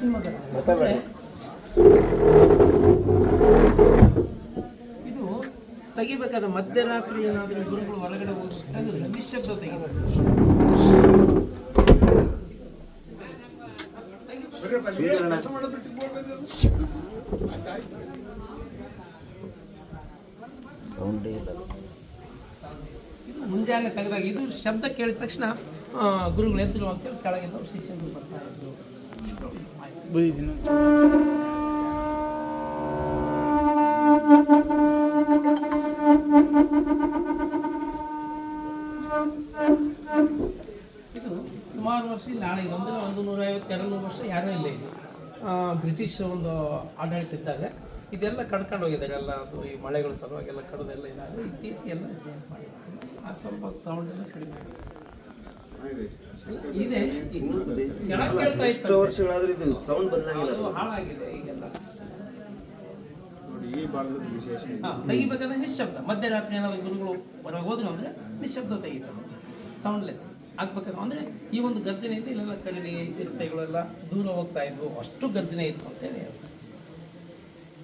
ಸಿಂಹಗರ್ಜನೆ ಇದು ತೆಗಿಬೇಕಾದ ಮಧ್ಯರಾತ್ರಿ ಏನಾದರೂ ಗುರುಗಳು ಹೊರಗಡೆ ಹೋಗಿ ನಿಶ್ಶಬ್ದ ತೆಗಿಬೇಕು. ಇದು ಮುಂಜಾನೆ ತೆಗೆದಾಗ ಇದು ಶಬ್ದ ಕೇಳಿದ ತಕ್ಷಣ ಗುರುಗಳು ಎದ್ರು ಅಂತೇಳಿ ಕೆಳಗಿಂದ ಶಿಷ್ಯರು ಬರ್ತಾ ಇದ್ರು. ಇದು ಸುಮಾರು ವರ್ಷ ಇಲ್ಲ, ಈಗ 150-200 ವರ್ಷ ಯಾರೂ ಇಲ್ಲ. ಇದು ಬ್ರಿಟಿಷ್ ಒಂದು ಆಡಳಿತ ಇದ್ದಾಗ ಇದೆಲ್ಲ ಕಡ್ಕೊಂಡು ಹೋಗಿದ್ದಾರೆ. ಎಲ್ಲ ಅದು ಈ ಮಳೆಗಳ ಸಲುವಾಗೆಲ್ಲ ಕಡದೆಲ್ಲ ಇದಾಗ ಇತ್ತೀಚೆಗೆಲ್ಲ ಚೇಂಜ್ ಮಾಡಿದ್ದಾರೆ. ಆ ಸ್ವಲ್ಪ ಸೌಂಡ್ ಎಲ್ಲ ಕಡಿಮೆ ಇದೆ. ಕೆಳಗೆ ಕೇಳ್ತಾ ಇತ್ತು, ಹಾಳಾಗಿದೆ ಈಗೆಲ್ಲ. ತೆಗಿಬೇಕಾದ್ರೆ ನಿಶ್ಶಬ್ದ, ಮಧ್ಯರಾತ್ರಿ ಏನಾದ್ರು ಗುರುಗಳು ಹೊರಗೆ ಹೋದ್ರು ಅಂದರೆ ನಿಶ್ಶಬ್ದ ತೆಗಿತಾರೆ, ಸೌಂಡ್ಲೆಸ್ ಆಗ್ಬೇಕಾದ್ರೆ. ಅಂದರೆ ಈ ಒಂದು ಗರ್ಜನೆಯಿಂದ ಇಲ್ಲೆಲ್ಲ ಕರಡಿ ಚಿರತೆಗಳೆಲ್ಲ ದೂರ ಹೋಗ್ತಾ ಇದ್ವು, ಅಷ್ಟು ಗರ್ಜನೆ ಇತ್ತು ಅಂತೇಳಿ.